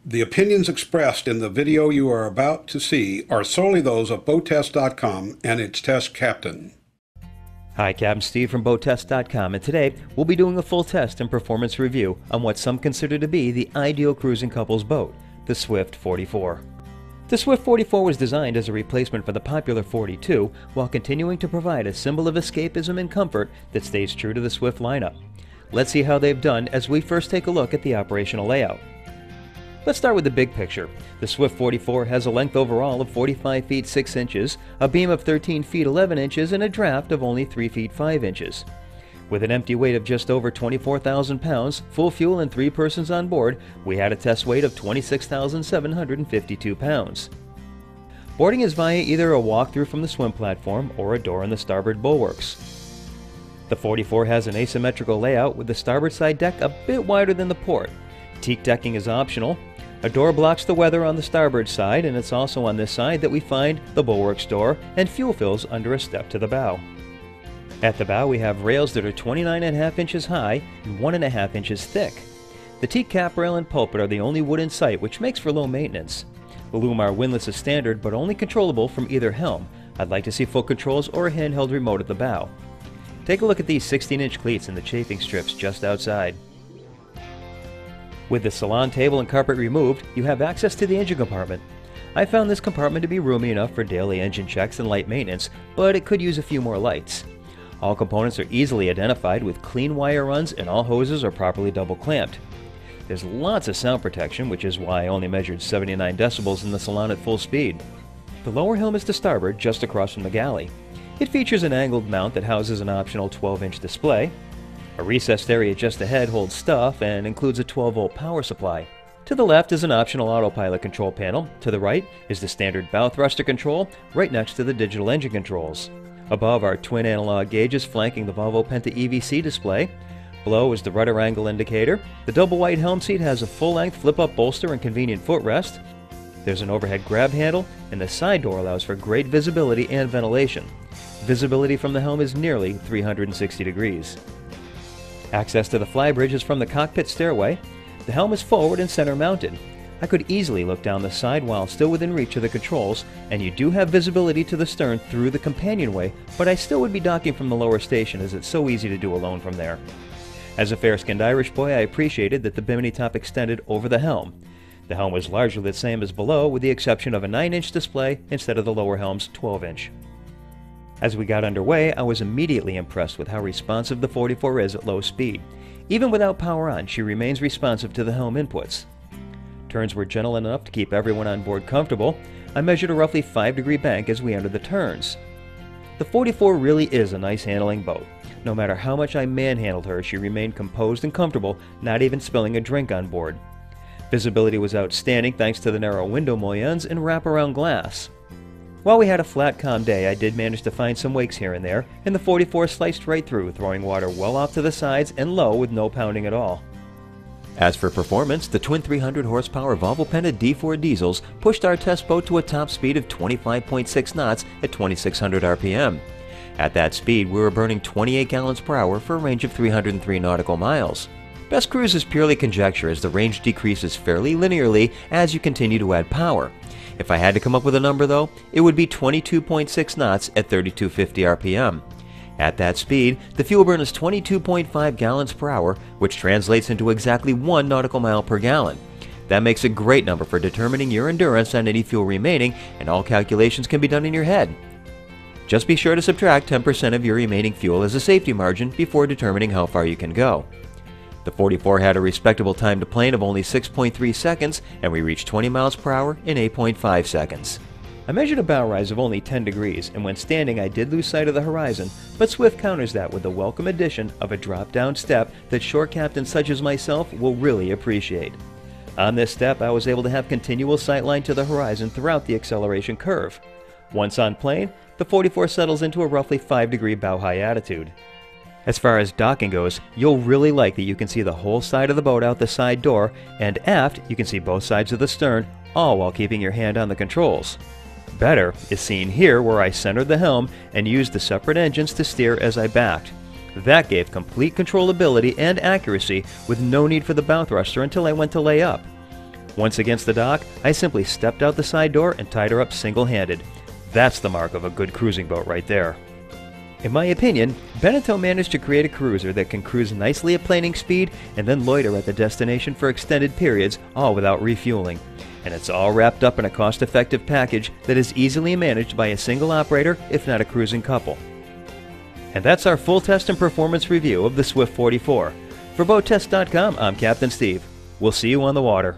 The opinions expressed in the video you are about to see are solely those of boattest.com and its test captain. Hi, Captain Steve from boattest.com, and today we'll be doing a full test and performance review on what some consider to be the ideal cruising couple's boat, the Swift 44. The Swift 44 was designed as a replacement for the popular 42 while continuing to provide a symbol of escapism and comfort that stays true to the Swift lineup. Let's see how they've done as we first take a look at the operational layout. Let's start with the big picture. The Swift 44 has a length overall of 45 feet 6 inches, a beam of 13 feet 11 inches, and a draft of only 3 feet 5 inches. With an empty weight of just over 24,000 pounds, full fuel and 3 persons on board, we had a test weight of 26,752 pounds. Boarding is via either a walk-through from the swim platform or a door in the starboard bulwarks. The 44 has an asymmetrical layout with the starboard side deck a bit wider than the port. Teak decking is optional. A door blocks the weather on the starboard side, and it's also on this side that we find the bulwarks door and fuel fills under a step to the bow. At the bow we have rails that are 29.5 inches high and 1.5 inches thick. The teak cap rail and pulpit are the only wood in sight, which makes for low maintenance. The Lumar windlass is standard but only controllable from either helm. I'd like to see foot controls or a handheld remote at the bow. Take a look at these 16-inch cleats and the chafing strips just outside. With the salon table and carpet removed, you have access to the engine compartment. I found this compartment to be roomy enough for daily engine checks and light maintenance, but it could use a few more lights. All components are easily identified with clean wire runs, and all hoses are properly double clamped. There's lots of sound protection, which is why I only measured 79 decibels in the salon at full speed. The lower helm is to starboard, just across from the galley. It features an angled mount that houses an optional 12-inch display. A recessed area just ahead holds stuff and includes a 12-volt power supply. To the left is an optional autopilot control panel. To the right is the standard bow thruster control, right next to the digital engine controls. Above are twin analog gauges flanking the Volvo Penta EVC display. Below is the rudder angle indicator. The double white helm seat has a full-length flip-up bolster and convenient footrest. There's an overhead grab handle, and the side door allows for great visibility and ventilation. Visibility from the helm is nearly 360 degrees. Access to the Flybridge is from the cockpit stairway. The helm is forward and center mounted. I could easily look down the side while still within reach of the controls, and you do have visibility to the stern through the companionway, but I still would be docking from the lower station as it's so easy to do alone from there. As a fair-skinned Irish boy, I appreciated that the bimini top extended over the helm. The helm was largely the same as below, with the exception of a 9-inch display instead of the lower helm's 12-inch. As we got underway, I was immediately impressed with how responsive the 44 is at low speed. Even without power on, she remains responsive to the helm inputs. Turns were gentle enough to keep everyone on board comfortable. I measured a roughly 5-degree bank as we entered the turns. The 44 really is a nice handling boat. No matter how much I manhandled her, she remained composed and comfortable, not even spilling a drink on board. Visibility was outstanding thanks to the narrow window mullions and wraparound glass. While we had a flat, calm day, I did manage to find some wakes here and there, and the 44 sliced right through, throwing water well off to the sides and low with no pounding at all. As for performance, the twin 300 horsepower Volvo Penta D4 diesels pushed our test boat to a top speed of 25.6 knots at 2,600 RPM. At that speed, we were burning 28 gallons per hour for a range of 303 nautical miles. Best cruise is purely conjecture as the range decreases fairly linearly as you continue to add power. If I had to come up with a number though, it would be 22.6 knots at 3,250 RPM. At that speed, the fuel burn is 22.5 gallons per hour, which translates into exactly 1 nautical mile per gallon. That makes a great number for determining your endurance on any fuel remaining, and all calculations can be done in your head. Just be sure to subtract 10% of your remaining fuel as a safety margin before determining how far you can go. The 44 had a respectable time to plane of only 6.3 seconds, and we reached 20 miles per hour in 8.5 seconds. I measured a bow rise of only 10 degrees, and when standing I did lose sight of the horizon, but Swift counters that with the welcome addition of a drop-down step that shore captains such as myself will really appreciate. On this step, I was able to have continual sightline to the horizon throughout the acceleration curve. Once on plane, the 44 settles into a roughly 5-degree bow-high attitude. As far as docking goes, you'll really like that you can see the whole side of the boat out the side door, and aft you can see both sides of the stern, all while keeping your hand on the controls. Better is seen here where I centered the helm and used the separate engines to steer as I backed. That gave complete controllability and accuracy with no need for the bow thruster until I went to lay up. Once against the dock, I simply stepped out the side door and tied her up single-handed. That's the mark of a good cruising boat right there. In my opinion, Beneteau managed to create a cruiser that can cruise nicely at planing speed and then loiter at the destination for extended periods, all without refueling. And it's all wrapped up in a cost-effective package that is easily managed by a single operator, if not a cruising couple. And that's our full test and performance review of the Swift 44. For BoatTest.com, I'm Captain Steve. We'll see you on the water.